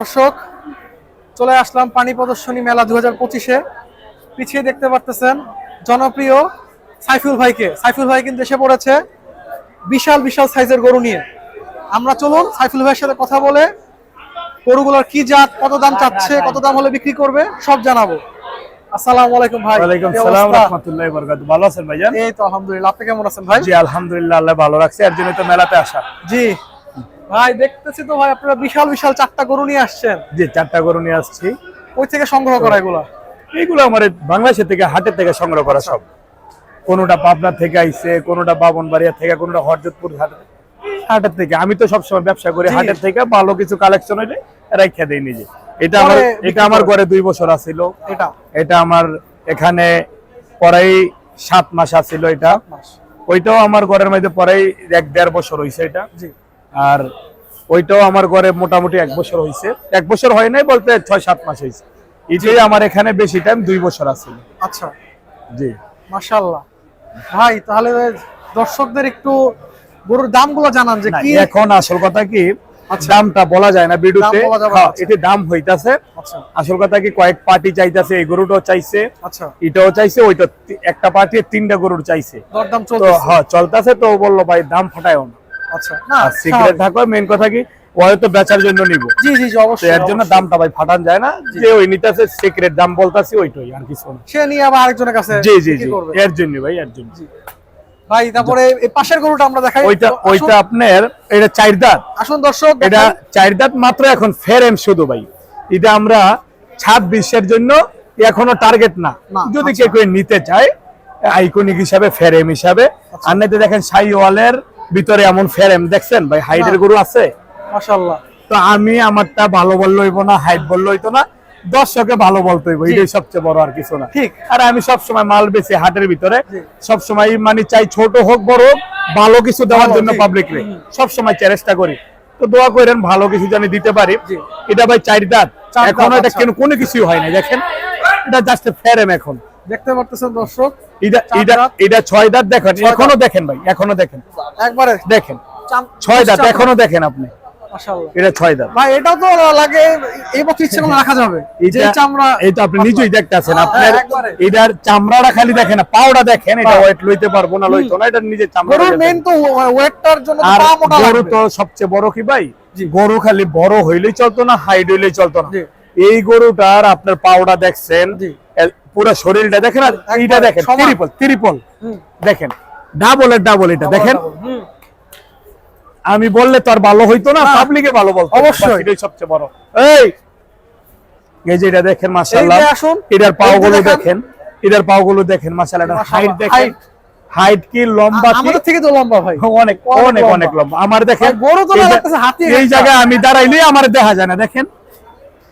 দর্শক চলে আসলাম পানি প্রদর্শনী মেলা 2025-এ। পিছিয়ে দেখতে পারতেছেন জনপ্রিয় সাইফুল ভাইকে। সাইফুল ভাই কিন্তু এসে পড়েছে বিশাল বিশাল সাইজের গরু নিয়ে। আমরা চলুন সাইফুল ভাইয়ের সাথে কথা বলে গরুগুলোর কি জাত, কত দাম চাচ্ছে, কত দাম হলে বিক্রি করবে সব জানাবো। আসসালামু আলাইকুম ভাই। ওয়ালাইকুম সালাম ওয়া রাহমাতুল্লাহি ওয়া বারাকাতুহু। ভালো আছেন ভাইজান? এই তো আলহামদুলিল্লাহ। আপনি কেমন আছেন ভাই? জি আলহামদুলিল্লাহ, আল্লাহ ভালো রাখছে, এর জন্য তো মেলাতে আসা। জি ভাই, দেখতেছি তো ভাই আপনারা বিশাল বিশাল 4টা গরু নিয়ে আসছেন। জি 4টা গরু নিয়ে আসছি। কই থেকে সংগ্রহ করা এগুলা? এইগুলো আমার বাংলাদেশ থেকে, হাটের থেকে সংগ্রহ করা সব। কোনটা পাবনা থেকে আইছে, কোনটা বাবনবাড়িয়া থেকে, কোনটা হরজতপুর হাটের থেকে। আমি তো সবসময় ব্যবসা করি হাটের থেকে, ভালো কিছু কালেকশন হইলে রাইখা দেই নিজে। এটা আমার ঘরে 2 বছর আছিল। এটা আমার এখানে পরাই 7 মাস আছিল। এটা ওইটাও আমার ঘরের মধ্যে পরাই 1-1.5 বছর হইছে এটা। আর ওইটাও আমার ঘরে মোটামুটি 1 বছর হইছে। 1 বছর হয় নাই বলতে 6-7 মাস হইছে। এই আমার এখানে বেশি টাইম 2 বছর আছিল। আচ্ছা জি মাশাআল্লাহ। ভাই তাহলে দর্শকদের একটু গরুর দামগুলো জানান যে কি এখন আসল কথা কি, দামটা বলা যায় না ভিডিওতে। এটা দাম হইতাছে। আসল কথা কি, কয়েক পার্টি চাইতাছে, এই গরুটাও চাইছে, এটাও চাইছে, ওইটা একটা পার্টি 3টা গরুর চাইছে। দরদাম চলতেছে। হ্যাঁ চলতেছে। তো বললো ভাই দাম ফাটায়ও না। আচ্ছা না সিক্রেট থাকো। মেইন কথা কি, ওই তো বেচার জন্য নিব। জি জি অবশ্যই। এর জন্য দামটা ভাই ফাটান যায় না। যে ওই নিতাছে সিক্রেট দাম বলতাছি, ওইটাই আর কিছু না। সে নিয়ে আবার আরেকজনের কাছে জি জি জি এর জন্য ভাই, এর জন্য। ভাই তারপরে এই পাশের গরুটা আমরা দেখাই। ওইটা আপনার এটা 4 দাঁত। আসুন দর্শক, এটা 4 দাঁত মাত্র, এখন ফেরেম শুধু ভাই। এটা আমরা 26-এর জন্য এখনো টার্গেট না। যদি কেউ নিতে চায় আইকনিক হিসাবে, ফেরেম হিসাবে। আর নাইতে দেখেন শাইওয়ালের ভিতরে এমন ফেরেম দেখছেন ভাই, হাইটের গরু আছে মাশাআল্লাহ। তো আমি আমারটা ভালো বললে হইব না, হাইট বললে হইতো না, দর্শকে ভালো বলতে হইব। এটাই সবচেয়ে বড়, আর কিছু না। ঠিক। আর আমি সবসময় মাল বেচি হাটের ভিতরে, সবসময় মানে চাই ছোট হোক বড় হোক, ভালো কিছু দেওয়ার জন্য পাবলিকরে সবসময় চেষ্টা করি। তো দোয়া করেন ভালো কিছু জানি দিতে পারি। এটা ভাই 4 দাঁত। এখন এটা কোনো কিছুই হয় না। দেখেন এটা জাস্ট ফেরেম। এখন দেখতে পারতেছেন দর্শক, এটা 6 দাঁত। দেখেন এখনো, দেখেন ভাই এখনো দেখেন, একবারে দেখেন 6 দাঁত এখনো দেখেন আপনি। মাশাআল্লাহ এটা 6 দাঁত ভাই। এটাও তো লাগে এই বছর ইচ্ছে করলে রাখা যাবে। এই যে চামড়া, এই তো আপনি নিজেই দেখতেছেন। আপনার এটার চামড়াটা খালি দেখেন না, পাউডা দেখেন। এটা ওয়েট লইতে পারবো না, লইতো না। এটা নিজে চামড়া। গরুর মেইন তো ওয়েটটার জন্য তো পা মোটা লাগবে। গরু তো সবচেয়ে বড় কি ভাই, গরু খালি বড় হইলেই চলতো না, হাইট হইলেই চলতো না। এই গরুটার আপনার পাউডা দেখছেন, পুরো শরীরটা দেখেন। আর এইটা দেখেন ত্রিপল দেখেন, ডাবল। এটা দেখেন, আমি বললে তো আর ভালো হইতো না, পাবলিকে ভালো বলতো অবশ্যই। এটাই সবচেয়ে বড়। এই যে এটা দেখেন মাশাআল্লাহ, এটার পাগুলো দেখেন, এটার পাগুলো দেখেন মাশাআল্লাহ। হাইট দেখেন, হাইট কি লম্বা, আমাদের থেকে তো লম্বা ভাই, অনেক অনেক অনেক লম্বা। আমার দেখেন গরু তো লাগতেছে হাতি। এই জায়গায় আমি দাঁড়াইলে আমার দেখা যায় না। দেখেন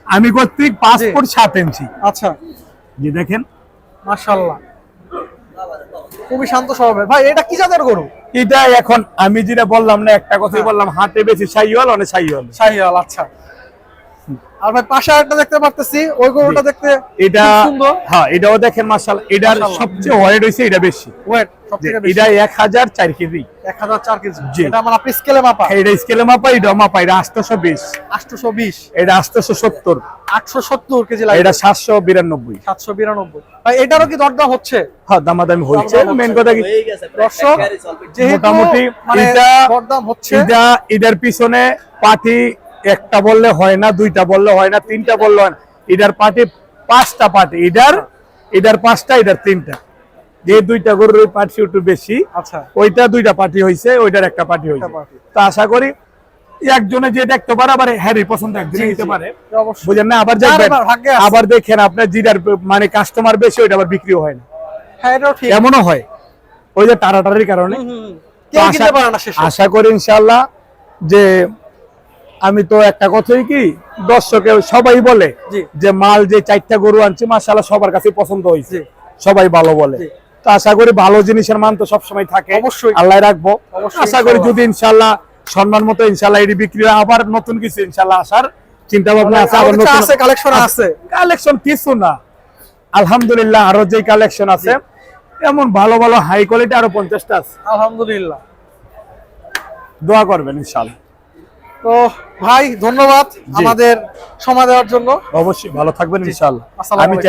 আমি কর্তৃক 5 ফুট 7 ইঞ্চি। আচ্ছা জি দেখেন মাশাআল্লাহ, খুবই শান্ত স্বভাবের। ভাই এটা কি জাতের গরু? এটা এখন আমি যেটা বললাম না, একটা কথাই বললাম, হাতে বেশি শাইওয়াল, অনেক শাইওয়াল। আচ্ছা। আর ভাই পাশে একটা দেখতে পারতেছি, ওই গরুটা দেখতে এটা সুন্দর। হ্যাঁ এটাও দেখেন মাশাআল্লাহ। এটার সবচেয়ে ওয়েট হইছে এটা বেশি। ওয়েট সবথেকে বেশি। এটা 1004 কেজি। 1004 কেজি। এটা মানে আপনি স্কেলে মাপা? এটা স্কেলে মাপা, এটা মাপা। এটা 820। 820। এটা 870। 870 কেজি লাগে। এটা 792। 792। ভাই এটারও কি দরদাম হচ্ছে? হ্যাঁ দামাদামি হচ্ছে। মেন কথা কি দর্শক, যেহেতু মোটামুটি এটা দরদাম হচ্ছে, এটার পিছনে পার্টি একটা বললে হয় না, 2টা বললে হয় না, 3টা বললে হয় না। এটার পার্টি 5টা পার্টি। এটার 5টা, এটার 3টা। যে 2টা গরুর পার্টি একটু বেশি। আচ্ছা ওইটা 2টা পার্টি হইছে, ওইটার একটা পার্টি হইছে। তো আশা করি একজনে যে দেখতে পারে, আবার হ্যারি পছন্দ একজনে নিতে পারে, বুঝেন না। আবার দেখেন আপনার জিরার মানে কাস্টমার বেশি, ওইটা আবার বিক্রিও হয় না। হ্যাঁ এটাও ঠিক। এমনও হয় ওই যে টারাটারির কারণে। আশা করি ইনশাআল্লাহ যে, আমি তো একটা কথাই কি, দর্শকে সবাই বলে যে মাল যে 4টা গরু আনছি মাশাআল্লাহ সবার কাছে পছন্দ হয়েছে, সবাই ভালো বলে। তো আশা করি ভালো জিনিসের মান তো সবসময় থাকে, অবশ্যই আল্লাহ রাখবো। আশা করি যদি ইনশাআল্লাহ সম্মান মতো ইনশাআল্লাহ এটি বিক্রি হয়, আবার নতুন কিছু ইনশাআল্লাহ আসার চিন্তা ভাবনা আছে। আবার নতুন কালেকশন কিছু না, আলহামদুলিল্লাহ আরো যে কালেকশন আছে এমন ভালো ভালো হাই কোয়ালিটি আরো 50টা আছে। আলহামদুলিল্লাহ, দোয়া করবেন ইনশাআল্লাহ। তো ভাই ধন্যবাদ আমাদের সময় দেওয়ার জন্য। অবশ্যই ভালো থাকবেন ইনশাআল্লাহ। আসসালামু আমি আলাইকুম।